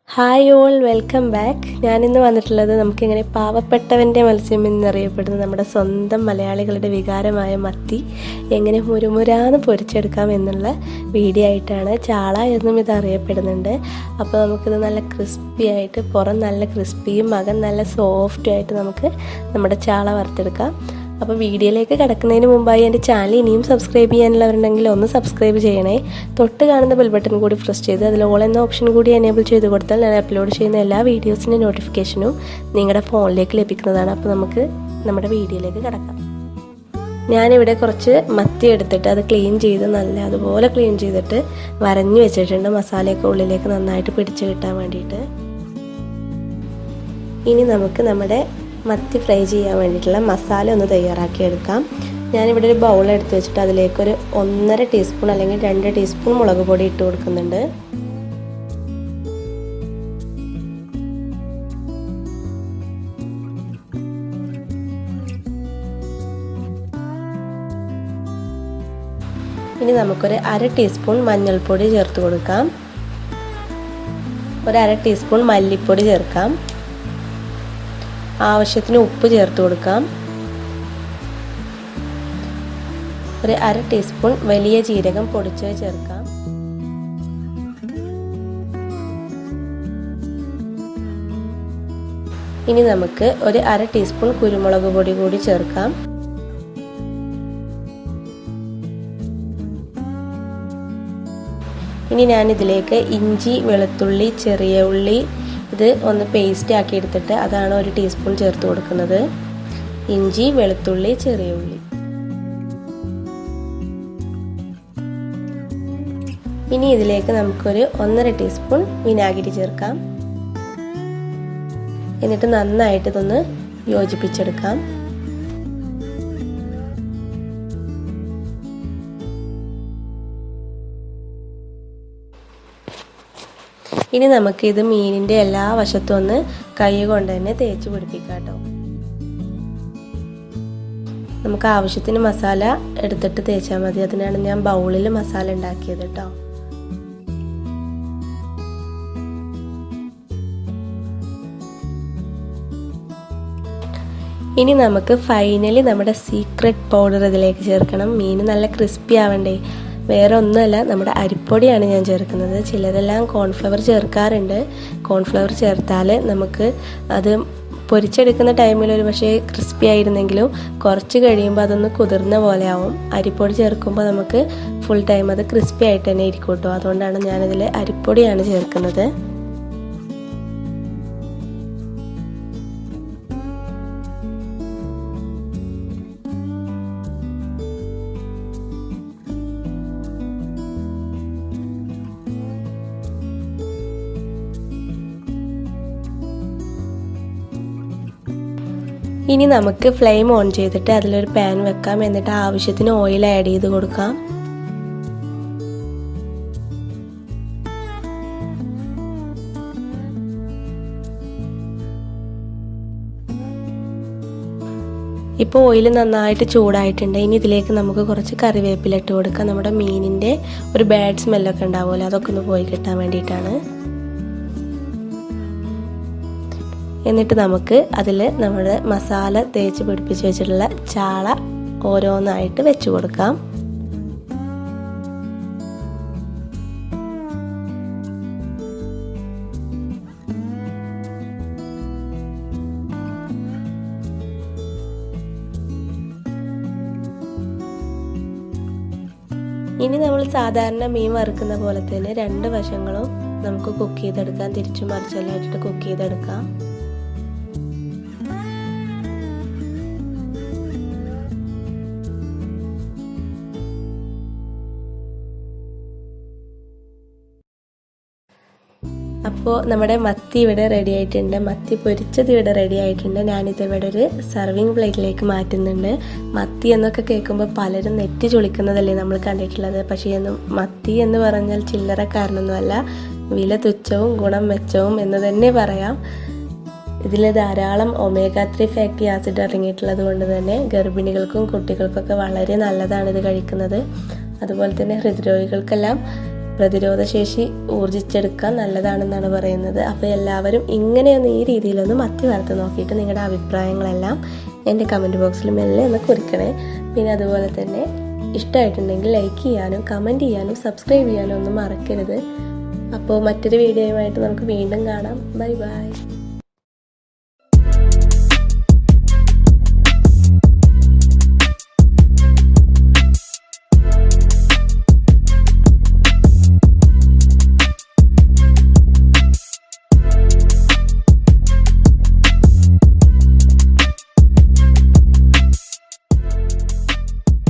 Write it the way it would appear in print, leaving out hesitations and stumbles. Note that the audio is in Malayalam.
Hi all, welcome back. ഞാനിന്ന് വന്നിട്ടുള്ളത് നമുക്കിങ്ങനെ പാവപ്പെട്ടവൻ്റെ മത്സ്യം എന്നറിയപ്പെടുന്ന നമ്മുടെ സ്വന്തം മലയാളികളുടെ വികാരമായ മത്തി എങ്ങനെ മുരുമുരാന്ന് പൊരിച്ചെടുക്കാം എന്നുള്ള വീഡിയോ ആയിട്ടാണ്. ചാള എന്നും ഇത് അറിയപ്പെടുന്നുണ്ട്. അപ്പോൾ നമുക്കിത് നല്ല ക്രിസ്പി ആയിട്ട്, പുറം നല്ല ക്രിസ്പിയും അകം നല്ല സോഫ്റ്റും ആയിട്ട് നമുക്ക് നമ്മുടെ ചാള വറുത്തെടുക്കാം. അപ്പോൾ വീഡിയോയിലേക്ക് കിടക്കുന്നതിന് മുമ്പായി എൻ്റെ ചാനൽ ഇനിയും സബ്സ്ക്രൈബ് ചെയ്യാനുള്ളവരുണ്ടെങ്കിൽ ഒന്ന് സബ്സ്ക്രൈബ് ചെയ്യണേ. തൊട്ട് കാണുന്ന ബെൽ ബട്ടൺ കൂടി പ്രസ് ചെയ്ത് അതിൽ ഓൾ എന്ന ഓപ്ഷൻ കൂടി എനേബിൾ ചെയ്ത് കൊടുത്താൽ ഞാൻ അപ്ലോഡ് ചെയ്യുന്ന എല്ലാ വീഡിയോസിൻ്റെ നോട്ടിഫിക്കേഷനും നിങ്ങളുടെ ഫോണിലേക്ക് ലഭിക്കുന്നതാണ്. അപ്പോൾ നമുക്ക് നമ്മുടെ വീഡിയോയിലേക്ക് കിടക്കാം. ഞാനിവിടെ കുറച്ച് മത്തി എടുത്തിട്ട് അത് ക്ലീൻ ചെയ്ത് അതുപോലെ ക്ലീൻ ചെയ്തിട്ട് വരഞ്ഞു വെച്ചിട്ടുണ്ട്, മസാലയൊക്കെ ഉള്ളിലേക്ക് നന്നായിട്ട് പിടിച്ച് കിട്ടാൻ വേണ്ടിയിട്ട്. ഇനി നമുക്ക് നമ്മുടെ മത്തി ഫ്രൈ ചെയ്യാൻ വേണ്ടിയിട്ടുള്ള മസാല ഒന്ന് തയ്യാറാക്കിയെടുക്കാം. ഞാനിവിടെ ഒരു ബൗൾ എടുത്ത് വെച്ചിട്ട് അതിലേക്കൊരു 1.5 ടീസ്പൂൺ അല്ലെങ്കിൽ 2 ടീസ്പൂൺ മുളക് പൊടി ഇട്ട് കൊടുക്കുന്നുണ്ട്. ഇനി നമുക്കൊരു 1/2 ടീസ്പൂൺ മഞ്ഞൾപ്പൊടി ചേർത്ത് കൊടുക്കാം. ഒരു 1/2 ടീസ്പൂൺ മല്ലിപ്പൊടി ചേർക്കാം. ആവശ്യത്തിന് ഉപ്പ് ചേർത്ത് കൊടുക്കാം. ഒരു 1/2 ടീസ്പൂൺ വലിയ ജീരകം പൊടിച്ചത് ചേർക്കാം. ഇനി നമുക്ക് ഒരു 1/2 ടീസ്പൂൺ കുരുമുളക് പൊടി കൂടി ചേർക്കാം. ഇനി ഞാനിതിലേക്ക് ഇഞ്ചി, വെളുത്തുള്ളി, ചെറിയ ഉള്ളി ഇത് ഒന്ന് പേസ്റ്റ് ആക്കി എടുത്തിട്ട് അതാണ് 1 ടീസ്പൂൺ ചേർത്ത് കൊടുക്കുന്നത്. ഇഞ്ചി, വെളുത്തുള്ളി, ചെറിയ ഉള്ളി. ഇനി ഇതിലേക്ക് നമുക്കൊരു 1.5 ടീസ്പൂൺ വിനാഗിരി ചേർക്കാം. എന്നിട്ട് നന്നായിട്ട് ഇതൊന്ന് യോജിപ്പിച്ചെടുക്കാം. ഇനി നമുക്ക് ഇത് മീനിൻ്റെ എല്ലാ വശത്തും ഒന്ന് കൈ കൊണ്ട് തന്നെ തേച്ച് പിടിപ്പിക്കാം കേട്ടോ. നമുക്ക് ആവശ്യത്തിന് മസാല എടുത്തിട്ട് തേച്ചാൽ മതി. അതിനാണ് ഞാൻ ബൗളിൽ മസാല ഉണ്ടാക്കിയത് കേട്ടോ. ഇനി നമുക്ക് ഫൈനലി നമ്മുടെ സീക്രട്ട് പൗഡർ ഇതിലേക്ക് ചേർക്കണം. മീൻ നല്ല ക്രിസ്പി ആവണ്ടേ. വേറെ ഒന്നുമല്ല, നമ്മുടെ അരിപ്പൊടിയാണ് ഞാൻ ചേർക്കുന്നത്. ചിലരെല്ലാം കോൺഫ്ലവർ ചേർക്കാറുണ്ട്. കോൺഫ്ലവർ ചേർത്താൽ നമുക്ക് അത് പൊരിച്ചെടുക്കുന്ന ടൈമിൽ ഒരു പക്ഷേ ക്രിസ്പി ആയിരുന്നെങ്കിലും കുറച്ച് കഴിയുമ്പോൾ അതൊന്ന് കുതിർന്ന പോലെ ആവും. അരിപ്പൊടി ചേർക്കുമ്പോൾ നമുക്ക് ഫുൾ ടൈം അത് ക്രിസ്പി ആയിട്ട് തന്നെ ഇരിക്കും കേട്ടോ. അതുകൊണ്ടാണ് ഞാനിതിൽ അരിപ്പൊടിയാണ് ചേർക്കുന്നത്. ഇനി നമുക്ക് ഫ്ലെയിം ഓൺ ചെയ്തിട്ട് അതിലൊരു പാൻ വെക്കാം. എന്നിട്ട് ആവശ്യത്തിന് ഓയിൽ ആഡ് ചെയ്ത് കൊടുക്കാം. ഇപ്പോൾ ഓയിൽ നന്നായിട്ട് ചൂടായിട്ടുണ്ട്. ഇനി ഇതിലേക്ക് നമുക്ക് കുറച്ച് കറിവേപ്പില ഇട്ട് കൊടുക്കാം. നമ്മുടെ മീനിൻ്റെ ഒരു ബാഡ് സ്മെല്ലൊക്കെ ഉണ്ടാവുമല്ലോ, അതൊക്കെ ഒന്ന് പോയി കിട്ടാൻ വേണ്ടിയിട്ടാണ്. എന്നിട്ട് നമുക്ക് അതിൽ നമ്മുടെ മസാല തേച്ച് പിടിപ്പിച്ച് വെച്ചിട്ടുള്ള ചാള ഓരോന്നായിട്ട് വെച്ച് കൊടുക്കാം. ഇനി നമ്മൾ സാധാരണ മീൻ വറുക്കുന്ന പോലെ തന്നെ 2 വശങ്ങളും നമുക്ക് കുക്ക് ചെയ്തെടുക്കാം. തിരിച്ചു മറിച്ചെല്ലാം ഇട്ടിട്ട് കുക്ക് ചെയ്തെടുക്കാം. അപ്പോൾ നമ്മുടെ മത്തി ഇവിടെ റെഡി ആയിട്ടുണ്ട്. മത്തി പൊരിച്ചത് ഇവിടെ റെഡി ആയിട്ടുണ്ട്. ഞാനിതിവിടെ ഒരു സർവിങ് പ്ലേറ്റിലേക്ക് മാറ്റുന്നുണ്ട്. മത്തി എന്നൊക്കെ കേൾക്കുമ്പോൾ പലരും നെറ്റി ചൊളിക്കുന്നതല്ലേ നമ്മൾ കണ്ടിട്ടുള്ളത്. പക്ഷേ മത്തി എന്ന് പറഞ്ഞാൽ ചില്ലറക്കാരനൊന്നുമല്ല, വില തുച്ഛവും ഗുണം മെച്ചവും എന്ന് തന്നെ പറയാം. ഇതിൽ ധാരാളം ഒമേഗ 3 ഫാറ്റി ആസിഡ് അടങ്ങിയിട്ടുള്ളത് കൊണ്ട് തന്നെ ഗർഭിണികൾക്കും കുട്ടികൾക്കൊക്കെ വളരെ നല്ലതാണ് ഇത് കഴിക്കുന്നത്. അതുപോലെ തന്നെ ഹൃദ്രോഗികൾക്കെല്ലാം പ്രതിരോധശേഷി ഊർജിച്ചെടുക്കാൻ നല്ലതാണെന്നാണ് പറയുന്നത്. അപ്പോൾ എല്ലാവരും ഇങ്ങനെയൊന്ന് ഈ രീതിയിലൊന്ന് മത്തി വറുത്ത് നോക്കിയിട്ട് നിങ്ങളുടെ അഭിപ്രായങ്ങളെല്ലാം എൻ്റെ കമൻറ്റ് ബോക്സിൽ മെല്ലെ ഒന്ന് കുറിക്കണേ. പിന്നെ അതുപോലെ തന്നെ ഇഷ്ടമായിട്ടുണ്ടെങ്കിൽ ലൈക്ക് ചെയ്യാനും കമൻറ്റ് ചെയ്യാനും സബ്സ്ക്രൈബ് ചെയ്യാനും ഒന്നും മറക്കരുത്. അപ്പോൾ മറ്റൊരു വീഡിയോയുമായിട്ട് നമുക്ക് വീണ്ടും കാണാം. Bye bye.